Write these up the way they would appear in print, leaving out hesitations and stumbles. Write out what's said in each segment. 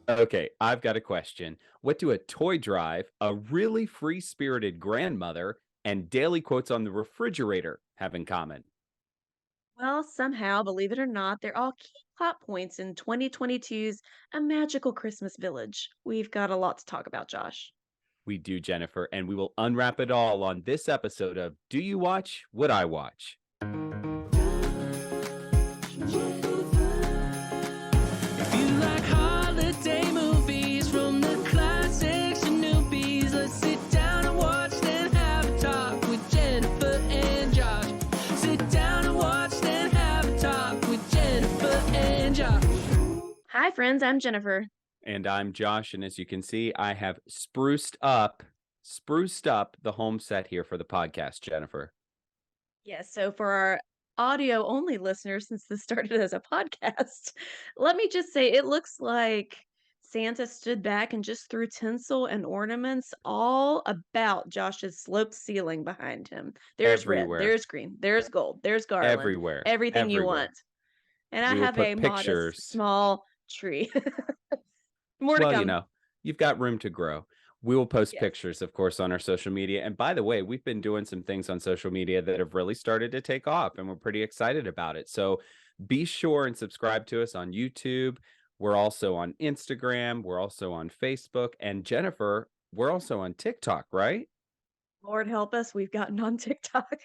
Okay, I've got a question. What do a toy drive, a really free-spirited grandmother, and daily quotes on the refrigerator have in common? Well, somehow, believe it or not, they're all key plot points in 2022's A Magical Christmas Village. We've got a lot to talk about, Josh. We do, Jennifer, and we will unwrap it all on this episode of Do You Watch What I Watch? If you like holiday movies from the classics to newbies, let's sit down and watch, then have a talk with Jennifer and Josh. Sit down and watch, then have a talk with Jennifer and Josh. Hi, friends. I'm Jennifer. And I'm Josh, and as you can see, I have spruced up the home set here for the podcast, Jennifer. Yes, so for our audio only listeners, since this started as a podcast, let me just say it looks like Santa stood back and just threw tinsel and ornaments all about Josh's sloped ceiling behind him. There's red, Everywhere, there's green, there's gold, there's garland, everywhere, everything you everywhere. want. And I We will have a put modest pictures. small tree. More to Well, come. you've got room to grow. We will post Yes. pictures, of course, on our social media. And by the way, we've been doing some things on social media that have really started to take off, and we're pretty excited about it. So be sure and subscribe to us on YouTube. We're also on Instagram. We're also on Facebook. And Jennifer, we're also on TikTok, right? Lord help us, we've gotten on TikTok.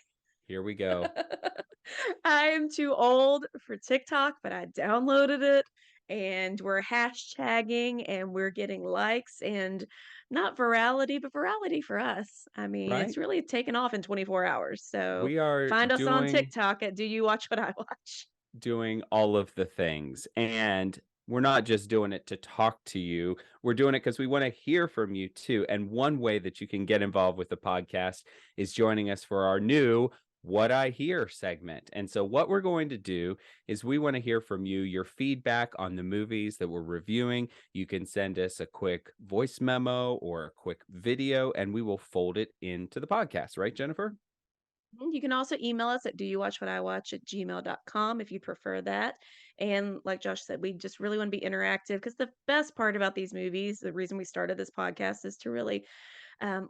Here we go. I am too old for TikTok, but I downloaded it and we're hashtagging and we're getting likes and not virality, but virality for us. I mean, it's Right? really taken off in 24 hours. So We are find us on doing TikTok at Do You Watch What I Watch? doing all of the things. And we're not just doing it to talk to you. We're doing it because we want to hear from you too. And one way that you can get involved with the podcast is joining us for our new What I Hear segment. And so, what we're going to do is we want to hear from you, your feedback on the movies that we're reviewing. You can send us a quick voice memo or a quick video, and we will fold it into the podcast, right, Jennifer? You can also email us at doyouwatchwhatIwatch@gmail.com if you prefer that. And like Josh said, we just really want to be interactive because the best part about these movies, the reason we started this podcast is to really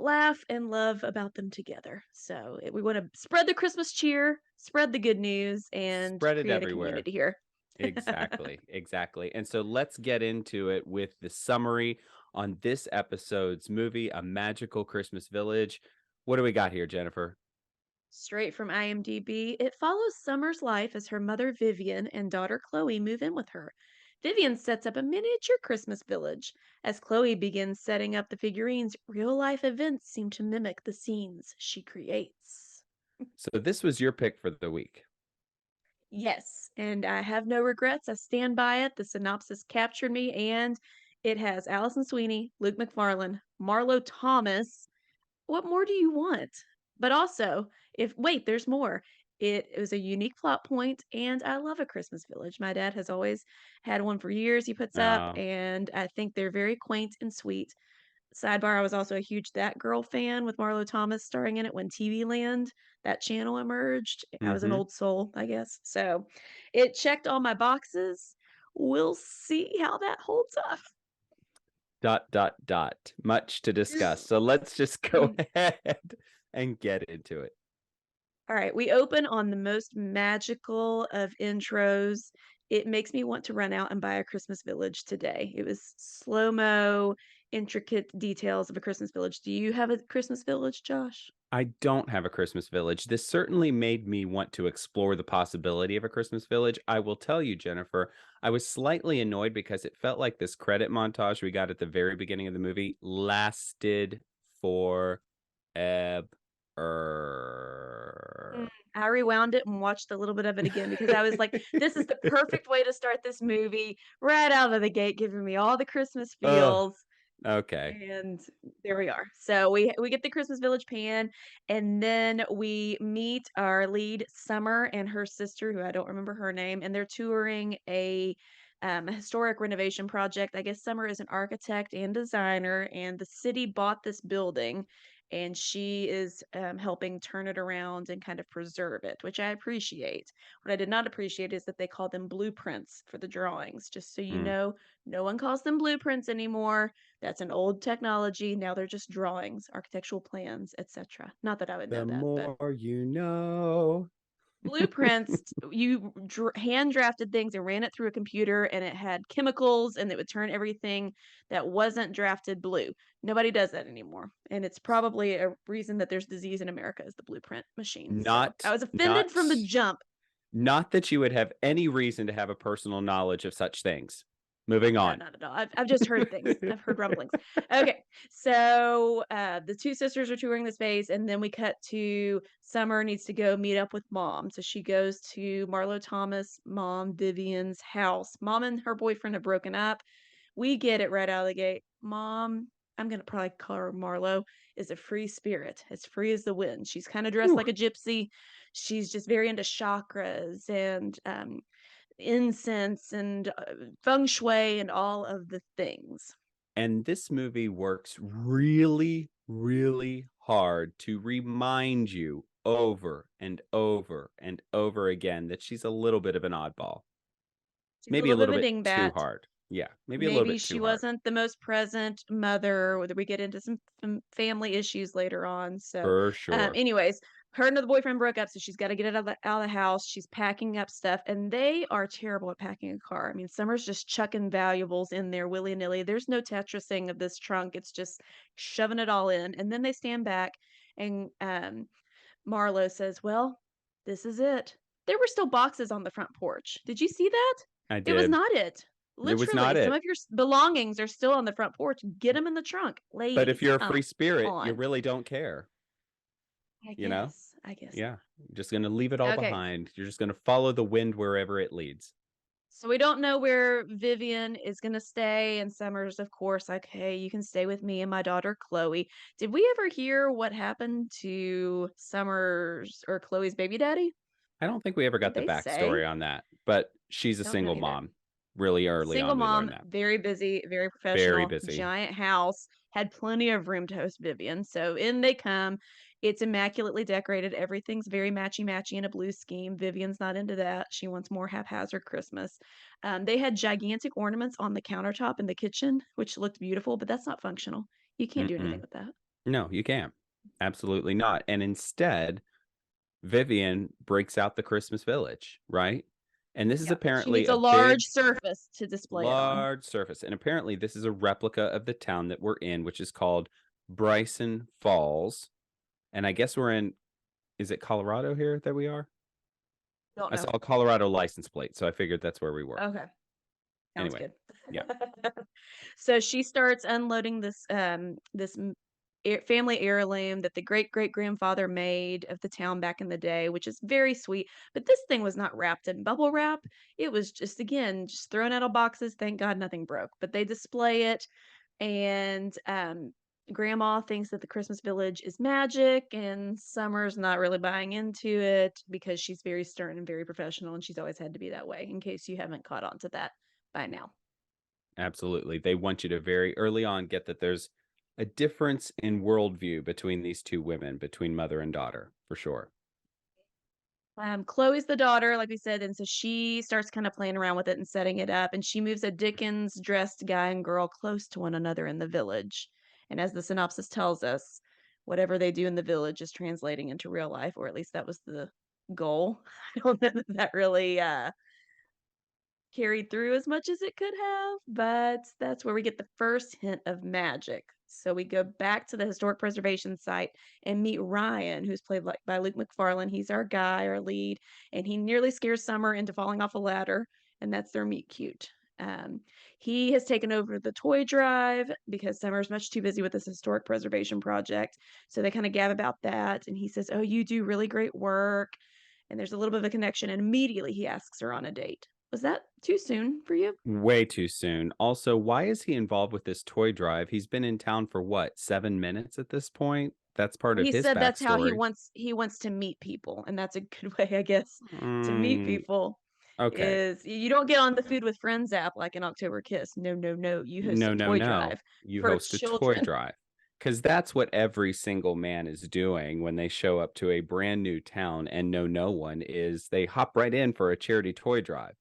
laugh and love about them together. So we want to spread the Christmas cheer, spread the good news, and Spread it create a everywhere. community here. Exactly, exactly. And so let's get into it with the summary on this episode's movie, A Magical Christmas Village. What do we got here, Jennifer? Straight from IMDb, it follows Summer's life as her mother Vivian and daughter Chloe move in with her. Vivian sets up a miniature Christmas village. As Chloe begins setting up the figurines, real life events seem to mimic the scenes she creates. So this was your pick for the week. Yes, and I have no regrets. I stand by it. The synopsis captured me, and it has Alison Sweeney, Luke Macfarlane, Marlo Thomas. What more do you want? But also, if wait, there's more. It was a unique plot point, and I love A Christmas Village. My dad has always had one for years he puts up, Oh, and I think they're very quaint and sweet. Sidebar, I was also a huge That Girl fan with Marlo Thomas starring in it when TV Land, that channel emerged. I was an mm-hmm. old soul, I guess. So it checked all my boxes. We'll see how that holds up. Dot, dot, dot. Much to discuss. So let's just go Mm. ahead and get into it. All right, we open on the most magical of intros. It makes me want to run out and buy a Christmas Village today. It was slow-mo, intricate details of a Christmas Village. Do you have a Christmas Village, Josh? I don't have a Christmas village. This certainly made me want to explore the possibility of a Christmas village. I will tell you, Jennifer, I was slightly annoyed because it felt like this credit montage we got at the very beginning of the movie lasted forever. Mm, I rewound it and watched a little bit of it again because I was like, "This is the perfect way to start this movie right out of the gate, giving me all the Christmas Oh, feels." okay. And there we are. So we get the Christmas Village pan, and then we meet our lead, Summer, and her sister, who I don't remember her name, and they're touring a historic renovation project. I guess Summer is an architect and designer, and the city bought this building, and she is helping turn it around and kind of preserve it, which I appreciate. What I did not appreciate is that they call them blueprints for the drawings. Just so you Mm. know, no one calls them blueprints anymore. That's an old technology. Now they're just drawings, architectural plans, etc. Not that I would know The that, but more you know. blueprints, you hand drafted things and ran it through a computer, and it had chemicals, and it would turn everything that wasn't drafted blue. Nobody does that anymore, and it's probably a reason that there's disease in America is the blueprint machine. So I was offended from the jump. Not that you would have any reason to have a personal knowledge of such things. Moving No, on. not at all. I've just heard things. I've heard rumblings. Okay, so the two sisters are touring the space, and then we cut to Summer needs to go meet up with Mom. So she goes to Marlo Thomas' mom, Vivian's house. Mom and her boyfriend have broken up. We get it right out of the gate. Mom, I'm gonna probably call her Marlo, is a free spirit, as free as the wind. She's kind of dressed Whew. like a gypsy. She's just very into chakras and incense and feng shui and all of the things. And this movie works really, really hard to remind you over and over and over again that she's a little bit of an oddball. She's Maybe a little bit of a bit too dingbat. hard. Yeah, maybe a little Maybe bit she too hard. wasn't the most present mother, whether we get into some family issues later on. So, For sure. anyways, her and the boyfriend broke up, so she's got to get out of the house. She's packing up stuff, and they are terrible at packing a car. I mean, Summer's just chucking valuables in there willy nilly. There's no Tetrising of this trunk. It's just shoving it all in, and then they stand back, and Marlo says, "Well, this is it." There were still boxes on the front porch. Did you see that? I It was did. not it. It was Literally, not some it. of your belongings are still on the front porch. Get them in the trunk. But if Ladies, you're a come free spirit, you on. really don't care. I You know? guess. I guess. Yeah. You're just going to leave it all Okay. behind. You're just going to follow the wind wherever it leads. So we don't know where Vivian is going to stay. And Summer's, of course, like, hey, you can stay with me and my daughter, Chloe. Did we ever hear what happened to Summer's or Chloe's baby daddy? I don't think we ever got the Did they say? backstory on that, but she's a Don't know single either. mom. Really early Single on, we mom, learned that. very busy, very professional, Very busy. giant house, had plenty of room to host Vivian. So in they come. It's immaculately decorated. Everything's very matchy-matchy in a blue scheme. Vivian's not into that. She wants more haphazard Christmas. They had gigantic ornaments on the countertop in the kitchen, which looked beautiful, but that's not functional. You can't do anything with that. No, you can't. Absolutely not. And instead, Vivian breaks out the Christmas village, right? And this is She apparently needs a a large big, surface to display it on. large surface. And apparently this is a replica of the town that we're in, which is called Bryson Falls. And I guess we're in, is it Colorado here that we are? Don't I know. saw a Colorado license plate, so I figured that's where we were. Okay. Sounds Anyway, good. yeah. So she starts unloading this family heirloom that the great great grandfather made of the town back in the day, which is very sweet. But this thing was not wrapped in bubble wrap. It was just again just thrown out of boxes. Thank God nothing broke. But they display it, and Grandma thinks that the Christmas village is magic, and Summer's not really buying into it because she's very stern and very professional, and she's always had to be that way. In case you haven't caught on to that by now. Absolutely. They want you to very early on get that there's a difference in worldview between these two women, between mother and daughter, for sure. Chloe's the daughter, like we said, and so she starts kind of playing around with it and setting it up, and she moves a Dickens dressed guy and girl close to one another in the village. And as the synopsis tells us, whatever they do in the village is translating into real life, or at least that was the goal. I don't know that really carried through as much as it could have, but that's where we get the first hint of magic. So we go back to the historic preservation site and meet Ryan, who's played by Luke Macfarlane. He's our guy, our lead, and he nearly scares Summer into falling off a ladder, and that's their meet cute. He has taken over the toy drive because Summer's much too busy with this historic preservation project. So they kind of gab about that, and he says, "Oh, you do really great work." And there's a little bit of a connection, and immediately he asks her on a date. Was that too soon for you? Way too soon. Also, why is he involved with this toy drive? He's been in town for what, 7 minutes at this point? That's part of He his said that's how he backstory. wants to meet people, and that's a good way, I guess, to meet Mm, people. okay. Is you don't get on the Food with Friends app like an October Kiss. No, no, no. You host No, a no, toy no. drive You for host a toy children. drive. Because that's what every single man is doing when they show up to a brand new town and know no one, is they hop right in for a charity toy drive.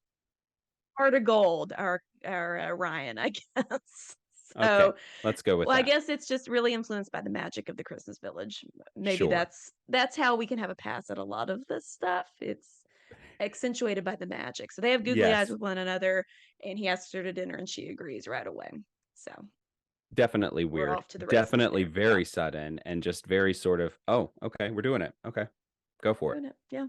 Heart of gold, our Ryan, I guess. Okay, So, let's go with well, I that. guess it's just really influenced by the magic of the Christmas Village. Maybe Sure. that's how we can have a pass at a lot of this stuff. It's accentuated by the magic. So they have googly eyes Yes, with one another, and he asks her to dinner, and she agrees right away. So definitely we're weird. off to the races Definitely there. Yeah, very sudden and just very sort of, oh, okay, we're doing it. Okay, go for it. doing it. Yeah.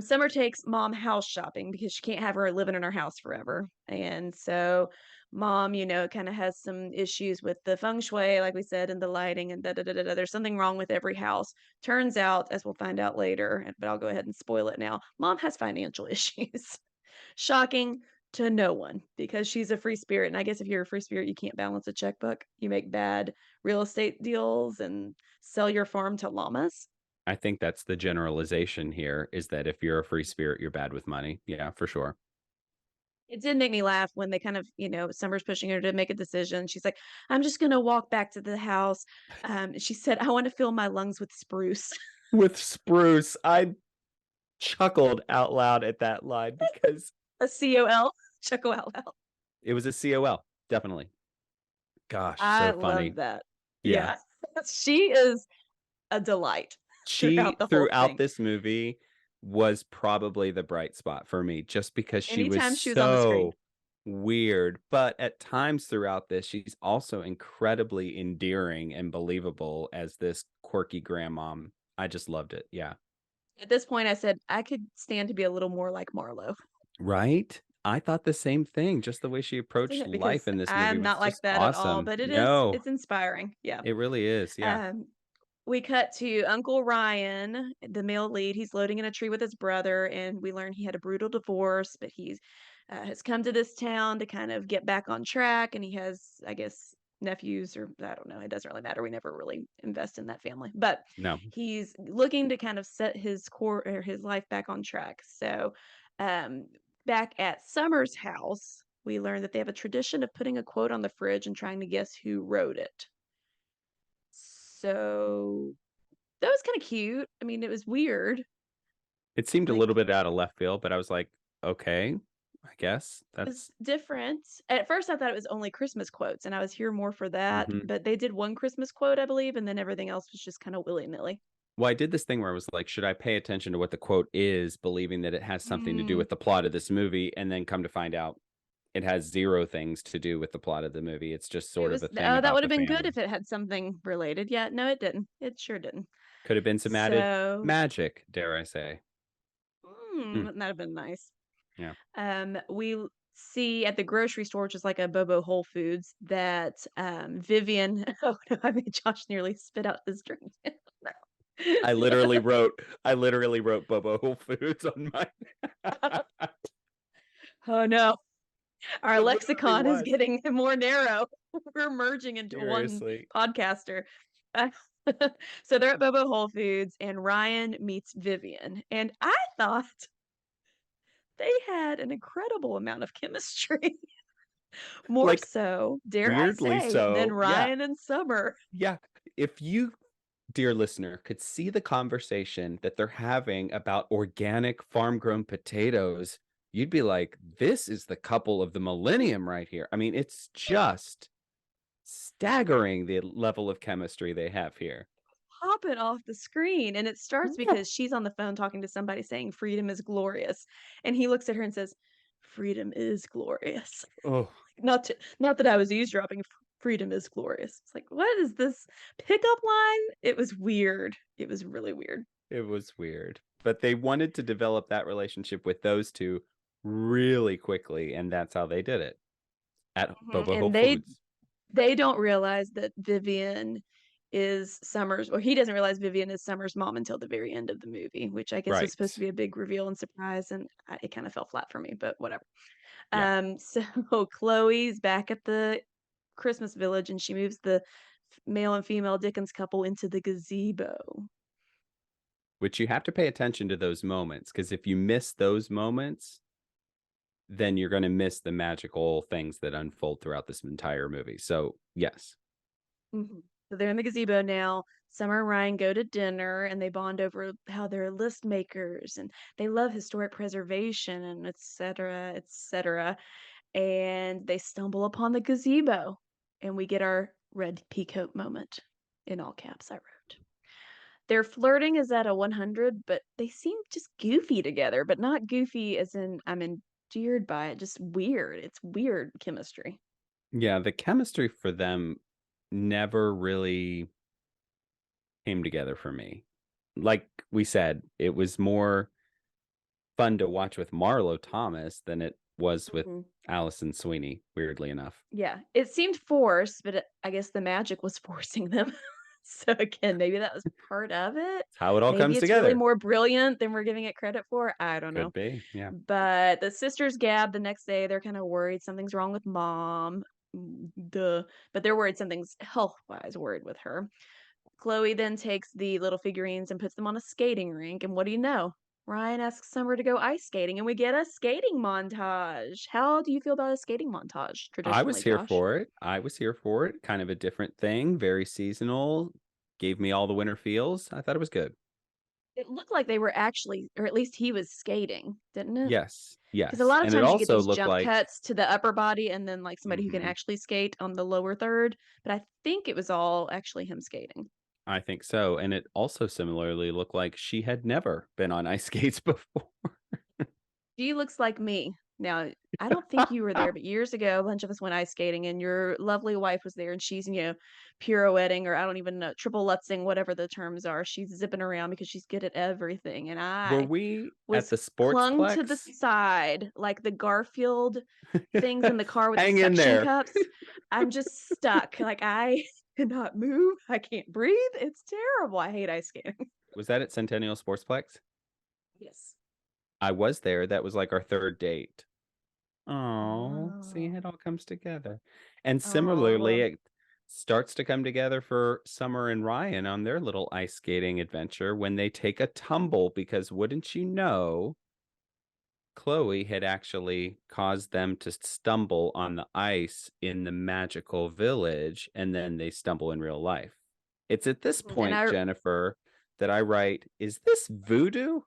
Summer takes mom house shopping because she can't have her living in her house forever. And so mom, kind of has some issues with the feng shui, like we said, and the lighting and da da da da. Da. There's something wrong with every house. Turns out, as we'll find out later, but I'll go ahead and spoil it now. Mom has financial issues. Shocking to no one because she's a free spirit. And I guess if you're a free spirit, you can't balance a checkbook. You make bad real estate deals and sell your farm to llamas. I think that's the generalization here, is that if you're a free spirit, you're bad with money. Yeah, for sure. It did make me laugh when they kind of, Summer's pushing her to make a decision. She's like, I'm just going to walk back to the house. She said, I want to fill my lungs with spruce. With spruce, I chuckled out loud at that line because A COL. Chuckle out loud. it was a COL, definitely. Gosh, I so funny. love that. Yeah. Yeah. She is a delight She, throughout the whole throughout thing. this movie, was probably the bright spot for me, just because she was Anytime she was on the screen. so weird. But at times throughout this, she's also incredibly endearing and believable as this quirky grandmom. I just loved it. Yeah. At this point, I said, I could stand to be a little more like Marlo. Right? I thought the same thing. Just the way she approached Because life in this movie I'm was not like just that at all, awesome. but No, it's inspiring. Yeah. it really is. Yeah. We cut to Uncle Ryan, the male lead. He's loading in a tree with his brother, and we learn he had a brutal divorce, but he's has come to this town to kind of get back on track. And he has, I guess, nephews, or I don't know. It doesn't really matter. We never really invest in that family, but No. he's looking to kind of set his his life back on track. So, back at Summer's house, we learn that they have a tradition of putting a quote on the fridge and trying to guess who wrote it. So that was kinda cute. I mean, it was weird. It seemed a Like, little bit out of left field, but I was like, okay, I guess it was that's different. At first, I thought it was only Christmas quotes, and I was here more for that, mhm. but they did one Christmas quote, I believe, and then everything else was just kinda willy-nilly. Well, I did this thing where I was like, should I pay attention to what the quote is, believing that it has something to do Mm, with the plot of this movie, and then come to find out it has zero things to do with the plot of the movie. It's just it sort of was a thing that about would've the been good family. if it had something related. Yeah, no, it didn't. It sure didn't. Could have been some added So, magic, dare I say. Mm, that'd have been nice. yeah. We see at the grocery store, which is like a Bobo Whole Foods, that Vivian. Oh no, I made Josh nearly spit out his drink. No. I literally wrote Bobo Whole Foods on mine. Oh no, our It literally lexicon is was. getting more narrow. We're merging into one Seriously. podcaster. Uh, so they're at Bobo Whole Foods, and Ryan meets Vivian, and I thought they had an incredible amount of chemistry. More Like, so, dare I weirdly say, than so. Yeah. Ryan and Summer. Yeah. If you, dear listener, could see the conversation that they're having about organic farm grown potatoes, you'd be like, this is the couple of the millennium right here. I mean, it's just staggering the level of chemistry they have here. Popping off the screen, and it starts Yeah. because she's on the phone talking to somebody saying freedom is glorious, and he looks at her and says, "Freedom is glorious." Oh, Not that I was eavesdropping. Freedom is glorious. It's like, what is this pickup line? It was weird. It was really weird. it was weird. But they wanted to develop that relationship with those two really quickly, and that's how they did it at Bobo Whole And Foods. they don't realize that Vivian is Summer's, or he doesn't realize Vivian is Summer's mom until the very end of the movie, which I guess was supposed to Right. be a big reveal and surprise, and it kind of fell flat for me, but whatever. Yeah. So Chloe's back at the Christmas village, and she moves the male and female Dickens couple into the gazebo. Which you have to pay attention to those moments, because if you miss those moments, then you're going to miss the magical things that unfold throughout this entire movie. So, yes. The So they're in the gazebo now. Summer and Ryan go to dinner and they bond over how they're list makers and they love historic preservation and et cetera, et cetera. And they stumble upon the gazebo and we get our red peacoat moment in all caps, I wrote. Their flirting is at a 100, but they seem just goofy together, but not goofy as in I'm endeared by it, just weird. It's weird chemistry. Yeah, the chemistry for them never really came together for me. Like we said, it was more fun to watch with Marlo Thomas than it was with Mhm. Alison Sweeney, weirdly enough. Yeah, it seemed forced, but I guess the magic was forcing them. So again, maybe that was part of it. It's how it all Maybe comes it's really together. more brilliant than we're giving it credit for. I don't know. Could be, yeah. But the sisters gab the next day. They're kind of worried something's wrong with mom. Duh. But they're worried something's health-wise worried with her. Chloe then takes the little figurines and puts them on a skating rink. And what do you know? Ryan asks Summer to go ice skating, and we get a skating montage. How do you feel about a skating montage I was traditionally, here Josh? for it. I was here for it. Kind of a different thing, very seasonal. Gave me all the winter feels. I thought it was good. It looked like they were actually, or at least he was skating, didn't it? Yes, Because a yes. lot of And it times you get also these looked jump like cuts to the upper body and then like somebody who can Mhm. actually skate on the lower third. But I think it was all actually him skating. I think so. And it also similarly looked like she had never been on ice skates before. She looks like me. Now, I don't think you were there, but years ago, a bunch of us went ice skating, and your lovely wife was there, and she's, pirouetting, or I don't even know, triple lutzing, whatever the terms are. She's zipping around because she's good at everything. And Were I we at was the clung to the Sportsplex? side like the Garfield things in the car with the Hang in suction there. cups. I'm just stuck. Like I cannot move. I can't breathe. It's terrible. I hate ice skating. Was that at Centennial Sportsplex? Yes. I was there. That was like our third date. Oh, see, Oh, it all comes together. And oh, similarly, well, it starts to come together for Summer and Ryan on their little ice skating adventure when they take a tumble because wouldn't you know, Chloe had actually caused them to stumble on the ice in the magical village, and then they stumble in real life. It's at this and point, Jennifer, that I write, is this voodoo?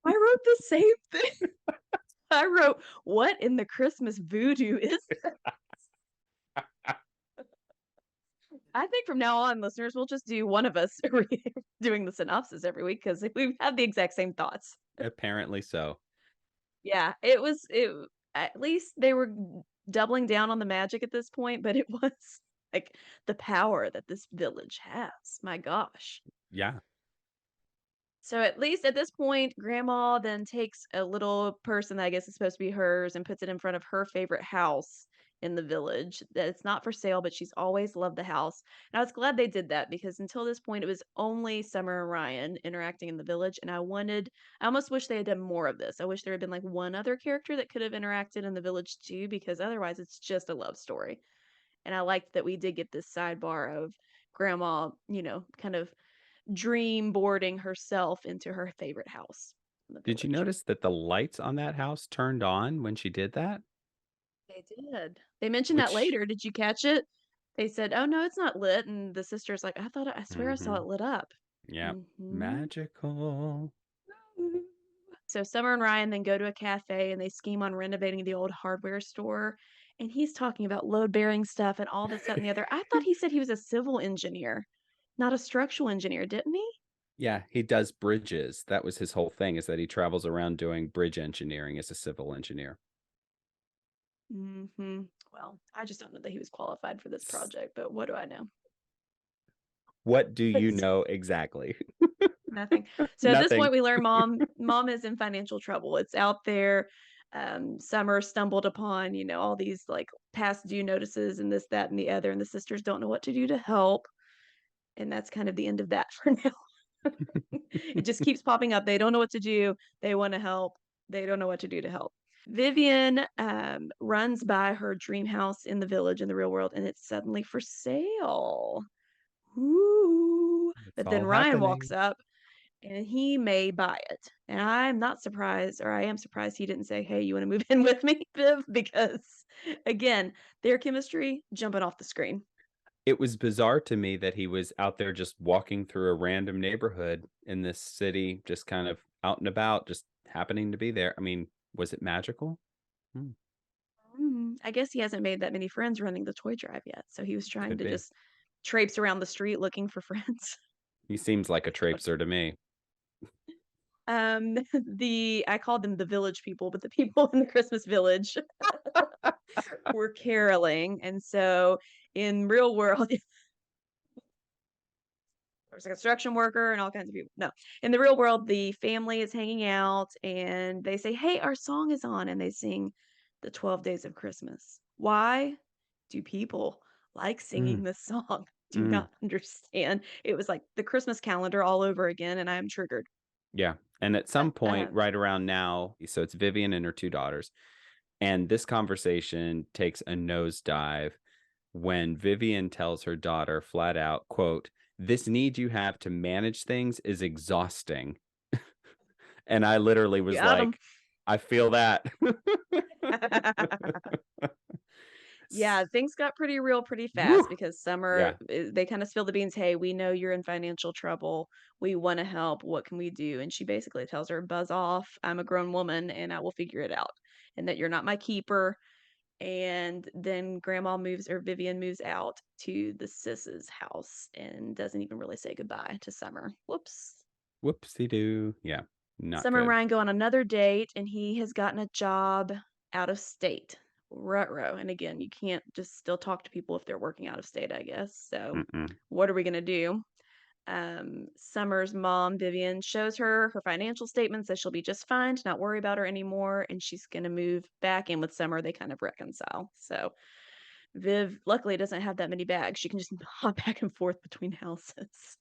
I wrote the same thing. I wrote, "What in the Christmas voodoo is this?" I think from now on, listeners, we'll just do one of us doing the synopsis every week because we have the exact same thoughts. Apparently so. Yeah, it at least they were doubling down on the magic at this point, but it was like the power that this village has. My gosh. Yeah. So at least at this point, grandma then takes a little person that I guess is supposed to be hers and puts it in front of her favorite house in the village. That it's not for sale, but she's always loved the house. And I was glad they did that because until this point, it was only Summer and Ryan interacting in the village. And I almost wish they had done more of this. I wish there had been like one other character that could have interacted in the village too, because otherwise it's just a love story. And I liked that we did get this sidebar of grandma, kind of dream boarding herself into her favorite house in the Did you village. notice that the lights on that house turned on when she did that? They did. They mentioned that Which, later. Did you catch it? They said, "Oh no, it's not lit," and the sister's like, I swear I saw hmm it lit up." yeah, Hmm. magical. So Summer and Ryan then go to a cafe and they scheme on renovating the old hardware store. And he's talking about load bearing stuff and all this, that, and the other. I thought he said he was a civil engineer, not a structural engineer, didn't he? Yeah, he does bridges. That was his whole thing, is that he travels around doing bridge engineering as a civil engineer. Hmm. Well, I just don't know that he was qualified for this S- project, but what do I know? What do you know exactly? Nothing. So at this Nothing. point, we learn mom is in financial trouble. It's out there. Summer stumbled upon, all these like past due notices and this, that, and the other, and the sisters don't know what to do to help. And that's kind of the end of that for now. It just keeps popping up. They don't know what to do. They want to help. They don't know what to do to help. Vivian runs by her dream house in the village in the real world, and it's suddenly for sale. Ooh. It's But then all Ryan walks happening. up and he may buy it. And I'm not surprised, or I am surprised he didn't say, "Hey, you want to move in with me, Viv?" Because again, their chemistry jumping off the screen. It was bizarre to me that he was out there just walking through a random neighborhood in this city, just kind of out and about, just happening to be there. I mean, was it magical? Hmm, I guess he hasn't made that many friends running the toy drive yet, so he was trying could to be. just traipse around the street looking for friends. He seems like a traipser to me. I called them the village people, but the people in the Christmas village were caroling, and so in real world, there's a construction worker and all kinds of people. No, in the real world, the family is hanging out, and they say, "Hey, our song is on," and they sing the 12 Days of Christmas. Why do people like Mm, singing this song? Do mm, not understand. It was like the Christmas calendar all over again, and I am triggered. yeah. And at But some point, right around now, so it's Vivian and her two daughters. And this conversation takes a nosedive when Vivian tells her daughter flat out, quote, "This need you have to manage things is exhausting." And I literally was got 'em. like, I feel that. Yeah, things got pretty real pretty fast Woo! because Summer, Yeah. they kind of spill the beans. Hey, we know you're in financial trouble. We want to help. What can we do? And she basically tells her, buzz off. I'm a grown woman and I will figure it out. And that you're not my keeper. And then Vivian moves out to the sis's house and doesn't even really say goodbye to Summer. Whoops. Whoopsie doo. Yeah. Not Summer and good. Ryan go on another date, and he has gotten a job out of state. Ruh-roh. And again, you can't just still talk to people if they're working out of state, I guess. So, Mm-mm. what are we gonna do? Summer's mom, Vivian, shows her her financial statements that she'll be just fine to not worry about her anymore, and she's gonna move back in with Summer. They kind of reconcile. So, Viv luckily doesn't have that many bags. She can just hop back and forth between houses.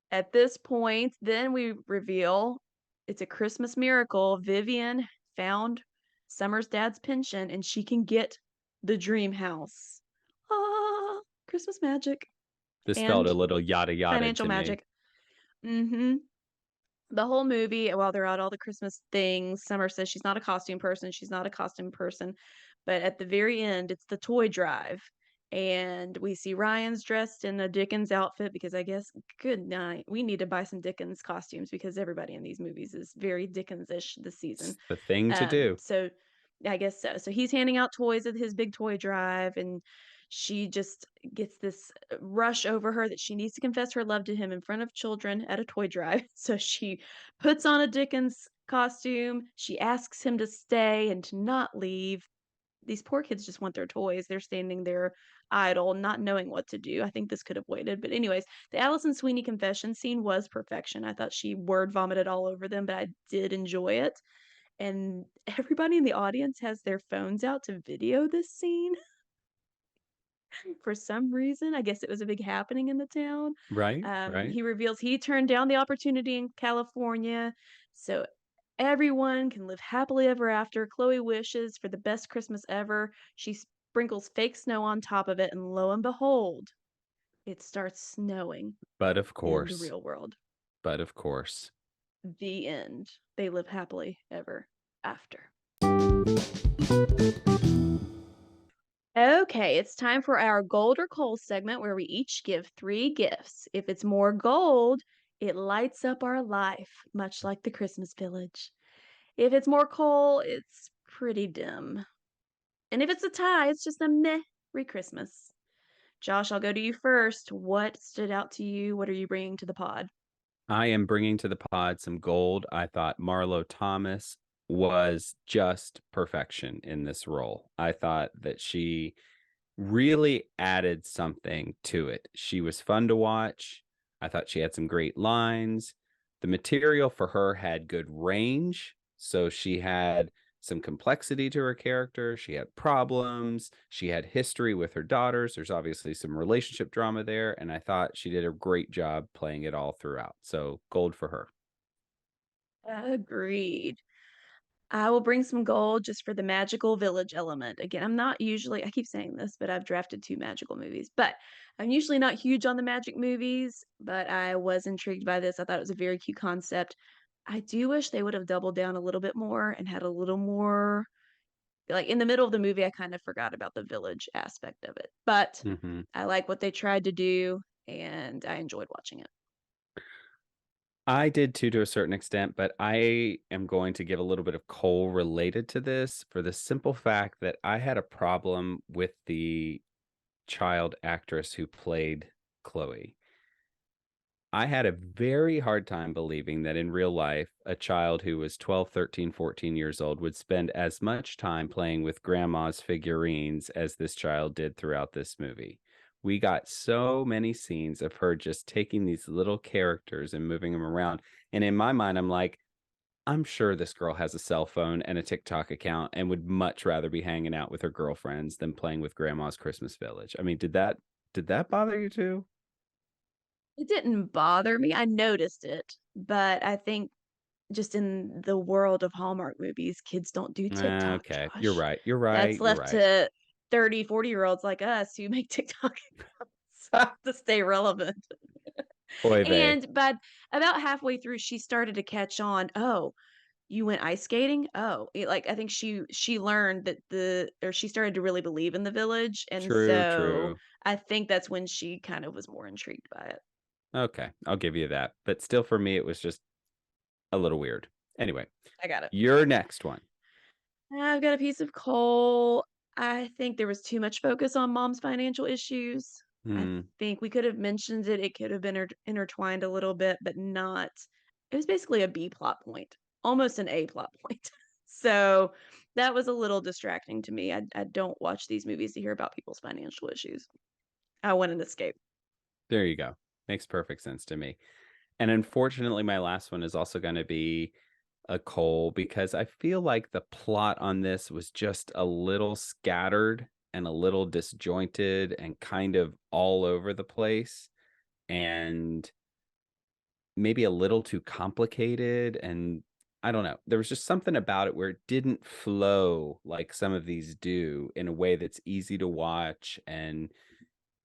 At this point, then we reveal it's a Christmas miracle. Vivian found Summer's dad's pension and she can get the dream house. Ah, Christmas magic This felt and a little yada yada financial to me. magic. Mm-hmm. The whole movie, while they're at all the Christmas things, Summer says she's not a costume person. She's not a costume person. But at the very end, it's the toy drive. And we see Ryan's dressed in a Dickens outfit because I guess, good night, we need to buy some Dickens costumes because everybody in these movies is very Dickens-ish this season. It's the thing to do. So I guess so. So he's handing out toys at his big toy drive, and she just gets this rush over her that she needs to confess her love to him in front of children at a toy drive. So she puts on a Dickens costume. She asks him to stay and to not leave. These poor kids just want their toys. They're standing there idle, not knowing what to do. I think this could have waited. But anyways, the Alison Sweeney confession scene was perfection. I thought she word vomited all over them, but I did enjoy it. And everybody in the audience has their phones out to video this scene for some reason. I guess it was a big happening in the town. Right? Right? He reveals he turned down the opportunity in California, so everyone can live happily ever after. Chloe wishes for the best Christmas ever. She sprinkles fake snow on top of it, and lo and behold, it starts snowing But of in the course. real world. But of course. The end. They live happily ever after. Okay, it's time for our gold or coal segment where we each give 3 gifts. If it's more gold, it lights up our life, much like the Christmas village. If it's more coal, it's pretty dim. And if it's a tie, it's just a Merry Christmas. Josh, I'll go to you first. What stood out to you? What are you bringing to the pod? I am bringing to the pod some gold. I thought Marlo Thomas was just perfection in this role. I thought that she really added something to it. She was fun to watch. I thought she had some great lines. The material for her had good range. So she had some complexity to her character. She had problems. She had history with her daughters. There's obviously some relationship drama there. And I thought she did a great job playing it all throughout. So gold for her. Agreed. I will bring some gold just for the magical village element. Again, I'm not usually, I keep saying this, but I've drafted 2 magical movies. But I'm usually not huge on the magic movies, but I was intrigued by this. I thought it was a very cute concept. I do wish they would have doubled down a little bit more and had a little more like in the middle of the movie, I kind of forgot about the village aspect of it. But Mhm. I like what they tried to do, and I enjoyed watching it. I did too to a certain extent, but I am going to give a little bit of coal related to this for the simple fact that I had a problem with the child actress who played Chloe. I had a very hard time believing that in real life, a child who was 12, 13, 14 years old would spend as much time playing with grandma's figurines as this child did throughout this movie. We got so many scenes of her just taking these little characters and moving them around. And in my mind, I'm like, I'm sure this girl has a cell phone and a TikTok account and would much rather be hanging out with her girlfriends than playing with grandma's Christmas Village. I mean, did that bother you too? It didn't bother me. I noticed it, but I think just in the world of Hallmark movies, kids don't do TikTok, Okay, you're Josh. right. You're That's right. You're left right. to 30, 40-year-olds like us who make TikTok accounts to stay relevant. Oy vey. And but about halfway through, she started to catch on. Oh, you went ice skating? Oh, like I think she learned that she started to really believe in the village, and True, so true. I think that's when she kind of was more intrigued by it. Okay, I'll give you that. But still, for me, it was just a little weird. Anyway, I got it. your next one. I've got a piece of coal. I think there was too much focus on mom's financial issues. I Hmm. think we could have mentioned it. It could have been intertwined a little bit, but not. It was basically a B plot point, almost an A plot point. So that was a little distracting to me. I don't watch these movies to hear about people's financial issues. I want an escape. There you go. Makes perfect sense to me. And unfortunately, my last one is also going to be a coal because I feel like the plot on this was just a little scattered and a little disjointed and kind of all over the place and maybe a little too complicated. And I don't know. There was just something about it where it didn't flow like some of these do in a way that's easy to watch and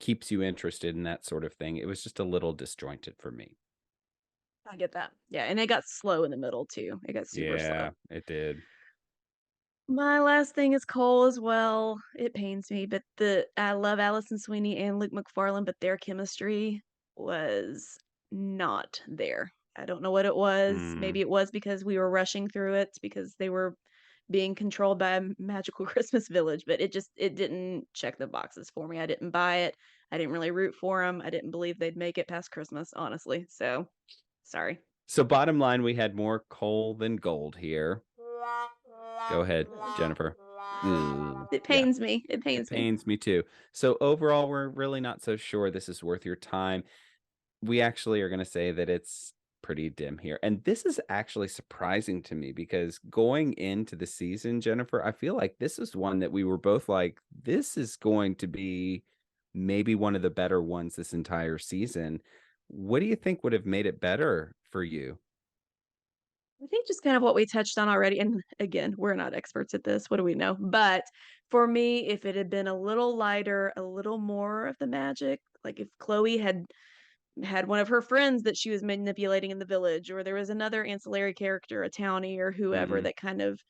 keeps you interested in that sort of thing. It was just a little disjointed for me. I get that. Yeah, and it got slow in the middle too. It got super slow. Yeah, it did. My last thing is coal as well. It pains me, but I love Alison Sweeney and Luke Macfarlane, but their chemistry was not there. I don't know what it was. Mm. Maybe it was because we were rushing through it because they were being controlled by a magical Christmas village, but it didn't check the boxes for me. I didn't buy it. I didn't really root for them. I didn't believe they'd make it past Christmas, honestly. So, sorry. So bottom line, we had more coal than gold here. Go ahead, Jennifer. Ugh. It Yeah, pains me. It it pains me. pains me too. So overall, we're really not so sure this is worth your time. We actually are going to say that it's pretty dim here. And this is actually surprising to me because going into the season, Jennifer, I feel like this is one that we were both like, this is going to be maybe one of the better ones this entire season. What do you think would have made it better for you? I think just kind of what we touched on already. And again, we're not experts at this. What do we know? But for me, if it had been a little lighter, a little more of the magic, like if Chloe had one of her friends that she was manipulating in the village, or there was another ancillary character, a townie or whoever, Hmm. that kind of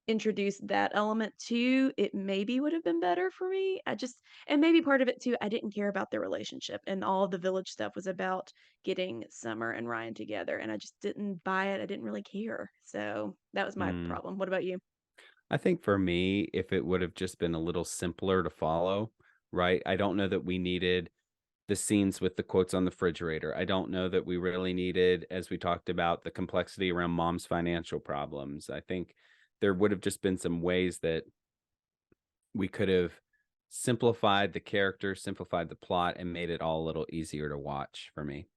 introduced that element too, it maybe would have been better for me. And maybe part of it too, I didn't care about their relationship, and all of the village stuff was about getting Summer and Ryan together, and I just didn't buy it. I didn't really care. So that was my Mm. problem. What about you? I think for me, if it would have just been a little simpler to follow, right? I don't know that we needed the scenes with the quotes on the refrigerator. I don't know that we really needed, as we talked about, the complexity around mom's financial problems. I think there would have just been some ways that we could have simplified the characters, simplified the plot, and made it all a little easier to watch for me.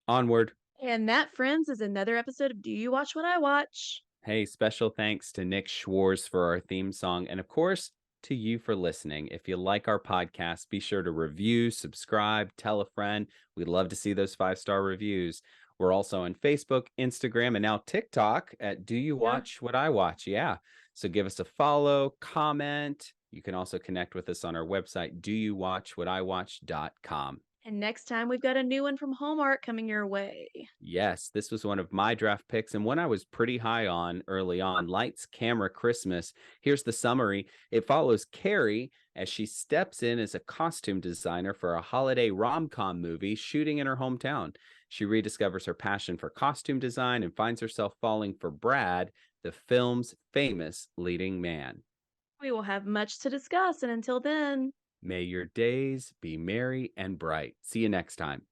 Onward. And that, friends, is another episode of Do You Watch What I Watch? Hey, special thanks to Nick Schwartz for our theme song. And of course, to you for listening. If you like our podcast, be sure to review, subscribe, tell a friend. We'd love to see those 5-star reviews. We're also on Facebook, Instagram, and now TikTok at Do You Yeah. Watch What I Watch? Yeah. So give us a follow, comment. You can also connect with us on our website, doyouwatchwhatiwatch.com. And next time, we've got a new one from Hallmark coming your way. Yes, this was one of my draft picks and one I was pretty high on early on. Lights, Camera, Christmas. Here's the summary. It follows Carrie as she steps in as a costume designer for a holiday rom-com movie shooting in her hometown. She rediscovers her passion for costume design and finds herself falling for Brad, the film's famous leading man. We will have much to discuss, and until then, May your days be merry and bright. See you next time.